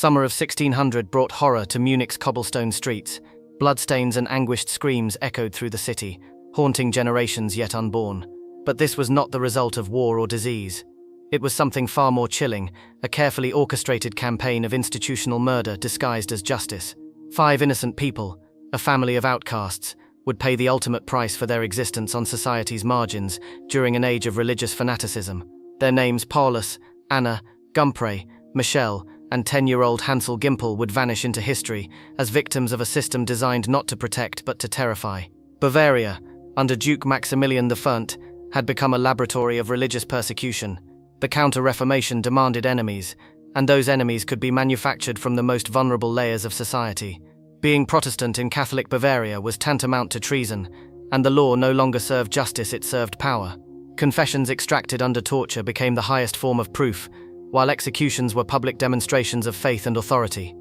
Summer of 1600 brought horror to Munich's cobblestone streets. Bloodstains and anguished screams echoed through the city, haunting generations yet unborn. But this was not the result of war or disease. It was something far more chilling, a carefully orchestrated campaign of institutional murder disguised as justice. 5 innocent people, a family of outcasts, would pay the ultimate price for their existence on society's margins during an age of religious fanaticism. Their names Paulus, Anna, Gumprey, Michelle, and 10-year-old Hansel Gimpel would vanish into history as victims of a system designed not to protect but to terrify. Bavaria, under Duke Maximilian I, had become a laboratory of religious persecution. The Counter-Reformation demanded enemies, and those enemies could be manufactured from the most vulnerable layers of society. Being Protestant in Catholic Bavaria was tantamount to treason, and the law no longer served justice, it served power. Confessions extracted under torture became the highest form of proof, while executions were public demonstrations of faith and authority.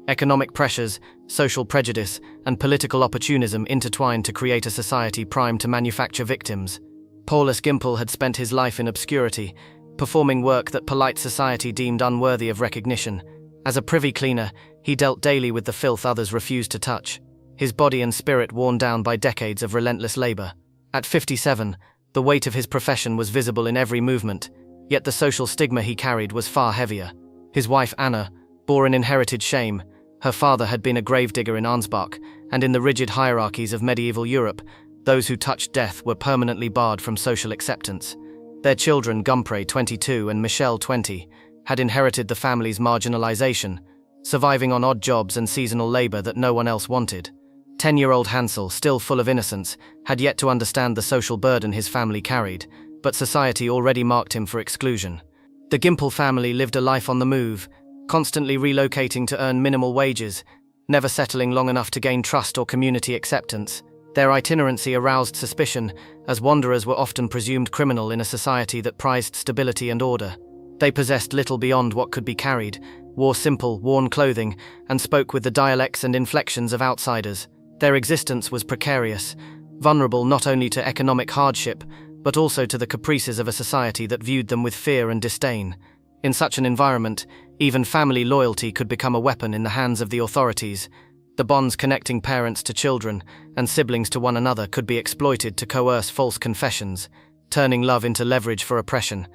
Economic pressures, social prejudice, and political opportunism intertwined to create a society primed to manufacture victims. Paulus Gimpel had spent his life in obscurity, performing work that polite society deemed unworthy of recognition. As a privy cleaner, he dealt daily with the filth others refused to touch, his body and spirit worn down by decades of relentless labor. At 57, the weight of his profession was visible in every movement, yet the social stigma he carried was far heavier. His wife Anna bore an inherited shame. Her father had been a gravedigger in Ansbach, and in the rigid hierarchies of medieval Europe, those who touched death were permanently barred from social acceptance. Their children, Gumprey, 22, and Michelle, 20, had inherited the family's marginalization, surviving on odd jobs and seasonal labor that no one else wanted. 10-year-old Hansel, still full of innocence, had yet to understand the social burden his family carried, but society already marked him for exclusion. The Gimpel family lived a life on the move, constantly relocating to earn minimal wages, never settling long enough to gain trust or community acceptance. Their itinerancy aroused suspicion, as wanderers were often presumed criminal in a society that prized stability and order. They possessed little beyond what could be carried, wore simple, worn clothing, and spoke with the dialects and inflections of outsiders. Their existence was precarious, vulnerable not only to economic hardship, but also to the caprices of a society that viewed them with fear and disdain. In such an environment, even family loyalty could become a weapon in the hands of the authorities. The bonds connecting parents to children and siblings to one another could be exploited to coerce false confessions, turning love into leverage for oppression.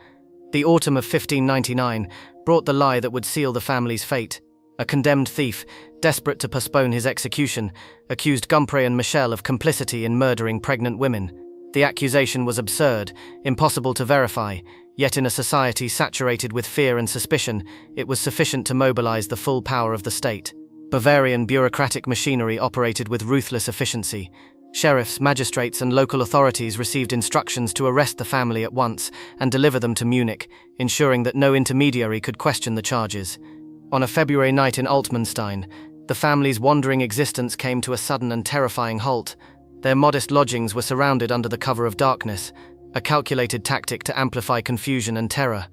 The autumn of 1599 brought the lie that would seal the family's fate. A condemned thief, desperate to postpone his execution, accused Gumprey and Michelle of complicity in murdering pregnant women. The accusation was absurd, impossible to verify, yet in a society saturated with fear and suspicion, it was sufficient to mobilize the full power of the state. Bavarian bureaucratic machinery operated with ruthless efficiency. Sheriffs, magistrates, and local authorities received instructions to arrest the family at once and deliver them to Munich, ensuring that no intermediary could question the charges. On a February night in Altmanstein, the family's wandering existence came to a sudden and terrifying halt. Their modest lodgings were surrounded under the cover of darkness, a calculated tactic to amplify confusion and terror.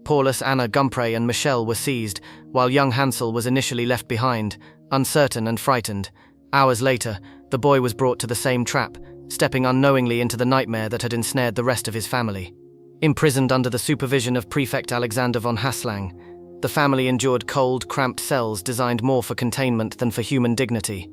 Paulus, Anna, Gumprey, and Michelle were seized, while young Hansel was initially left behind, uncertain and frightened. Hours later, the boy was brought to the same trap, stepping unknowingly into the nightmare that had ensnared the rest of his family. Imprisoned under the supervision of Prefect Alexander von Haslang, the family endured cold, cramped cells designed more for containment than for human dignity.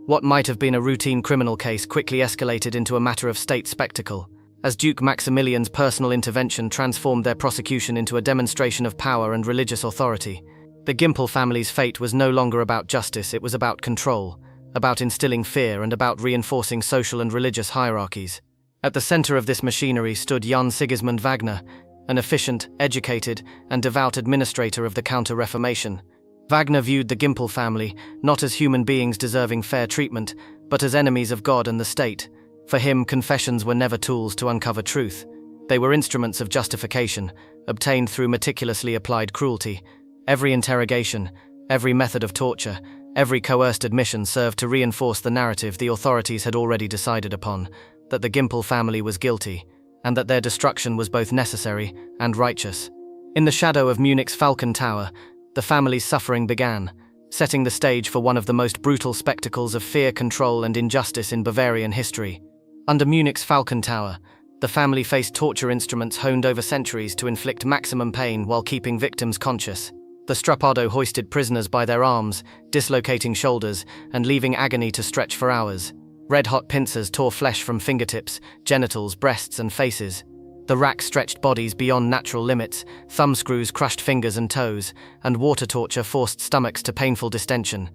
What might have been a routine criminal case quickly escalated into a matter of state spectacle, as Duke Maximilian's personal intervention transformed their prosecution into a demonstration of power and religious authority. The Gimpel family's fate was no longer about justice, it was about control, about instilling fear and about reinforcing social and religious hierarchies. At the center of this machinery stood Jan Sigismund Wagner, an efficient, educated, and devout administrator of the Counter-Reformation. Wagner viewed the Gimpel family not as human beings deserving fair treatment, but as enemies of God and the state. For him, confessions were never tools to uncover truth. They were instruments of justification, obtained through meticulously applied cruelty. Every interrogation, every method of torture, every coerced admission served to reinforce the narrative the authorities had already decided upon, that the Gimpel family was guilty, and that their destruction was both necessary and righteous. In the shadow of Munich's Falcon Tower, the family's suffering began, setting the stage for one of the most brutal spectacles of fear, control, and injustice in Bavarian history. Under Munich's Falcon Tower, the family faced torture instruments honed over centuries to inflict maximum pain while keeping victims conscious. The strappado hoisted prisoners by their arms, dislocating shoulders and leaving agony to stretch for hours. Red-hot pincers tore flesh from fingertips, genitals, breasts, and faces. The rack stretched bodies beyond natural limits, thumbscrews crushed fingers and toes, and water torture forced stomachs to painful distension.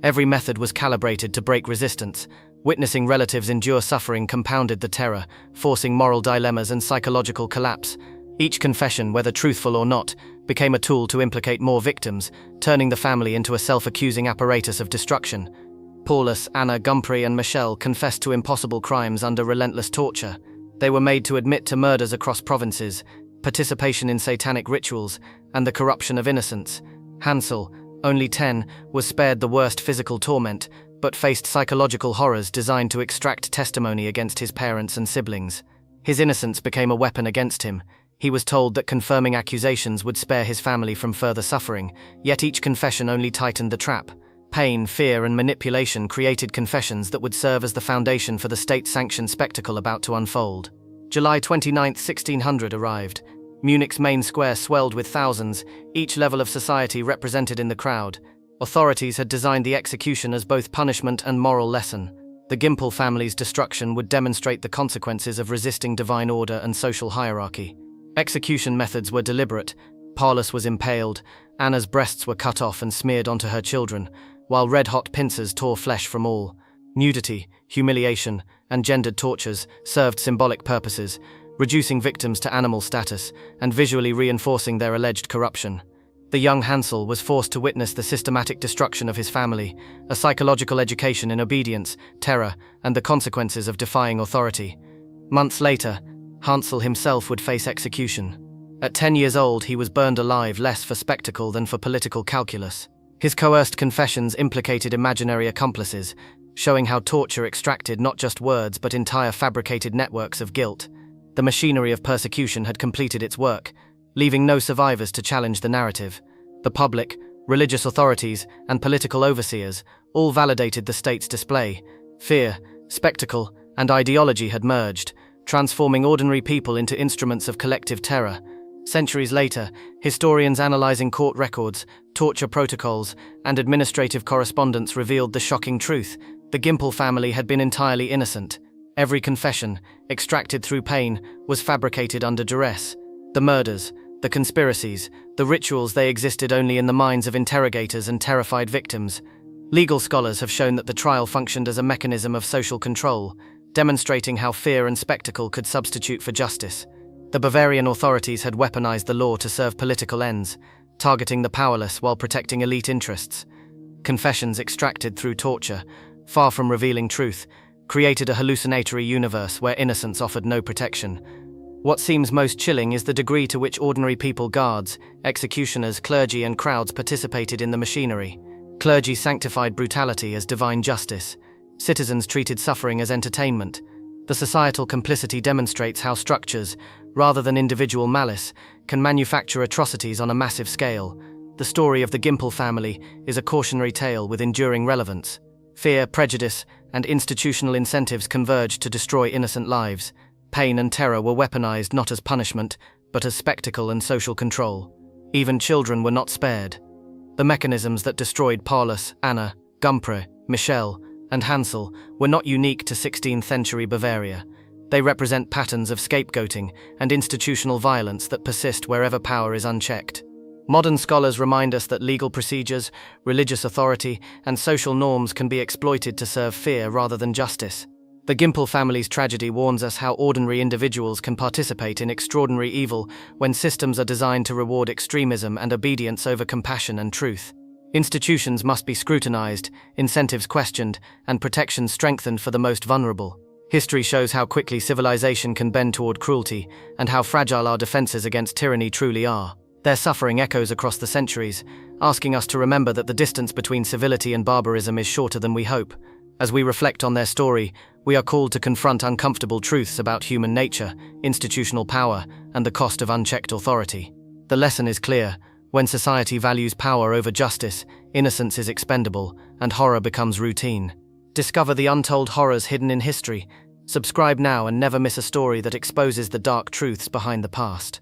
Every method was calibrated to break resistance. Witnessing relatives endure suffering compounded the terror, forcing moral dilemmas and psychological collapse. Each confession, whether truthful or not, became a tool to implicate more victims, turning the family into a self-accusing apparatus of destruction. Paulus, Anna, Gumpre, and Michelle confessed to impossible crimes under relentless torture. They were made to admit to murders across provinces, participation in satanic rituals, and the corruption of innocents. Hansel, only 10, was spared the worst physical torment, but faced psychological horrors designed to extract testimony against his parents and siblings. His innocence became a weapon against him. He was told that confirming accusations would spare his family from further suffering, yet each confession only tightened the trap. Pain, fear, and manipulation created confessions that would serve as the foundation for the state-sanctioned spectacle about to unfold. July 29, 1600 arrived. Munich's main square swelled with thousands, each level of society represented in the crowd. Authorities had designed the execution as both punishment and moral lesson. The Gimpel family's destruction would demonstrate the consequences of resisting divine order and social hierarchy. Execution methods were deliberate. Paulus was impaled, Anna's breasts were cut off and smeared onto her children, while red-hot pincers tore flesh from all. Nudity, humiliation, and gendered tortures served symbolic purposes, reducing victims to animal status and visually reinforcing their alleged corruption. The young Hansel was forced to witness the systematic destruction of his family, a psychological education in obedience, terror, and the consequences of defying authority. Months later, Hansel himself would face execution. At 10 years old, he was burned alive less for spectacle than for political calculus. His coerced confessions implicated imaginary accomplices, showing how torture extracted not just words but entire fabricated networks of guilt. The machinery of persecution had completed its work, leaving no survivors to challenge the narrative. The public, religious authorities, and political overseers all validated the state's display. Fear, spectacle, and ideology had merged, transforming ordinary people into instruments of collective terror. Centuries later, historians analyzing court records, torture protocols, and administrative correspondence revealed the shocking truth: the Gimpel family had been entirely innocent. Every confession, extracted through pain, was fabricated under duress. The murders, the conspiracies, the rituals, they existed only in the minds of interrogators and terrified victims. Legal scholars have shown that the trial functioned as a mechanism of social control, demonstrating how fear and spectacle could substitute for justice. The Bavarian authorities had weaponized the law to serve political ends, targeting the powerless while protecting elite interests. Confessions extracted through torture, far from revealing truth, created a hallucinatory universe where innocence offered no protection. What seems most chilling is the degree to which ordinary people, guards, executioners, clergy, and crowds participated in the machinery. Clergy sanctified brutality as divine justice. Citizens treated suffering as entertainment. The societal complicity demonstrates how structures, rather than individual malice, can manufacture atrocities on a massive scale. The story of the Gimpel family is a cautionary tale with enduring relevance. Fear, prejudice, and institutional incentives converged to destroy innocent lives. Pain and terror were weaponized not as punishment, but as spectacle and social control. Even children were not spared. The mechanisms that destroyed Paulus, Anna, Gumpre, Michelle, and Hansel were not unique to 16th century Bavaria. They represent patterns of scapegoating and institutional violence that persist wherever power is unchecked. Modern scholars remind us that legal procedures, religious authority, and social norms can be exploited to serve fear rather than justice. The Gimpel family's tragedy warns us how ordinary individuals can participate in extraordinary evil when systems are designed to reward extremism and obedience over compassion and truth. Institutions must be scrutinized, incentives questioned, and protections strengthened for the most vulnerable. History shows how quickly civilization can bend toward cruelty, and how fragile our defenses against tyranny truly are. Their suffering echoes across the centuries, asking us to remember that the distance between civility and barbarism is shorter than we hope. As we reflect on their story, we are called to confront uncomfortable truths about human nature, institutional power, and the cost of unchecked authority. The lesson is clear: when society values power over justice, innocence is expendable, and horror becomes routine. Discover the untold horrors hidden in history. Subscribe now and never miss a story that exposes the dark truths behind the past.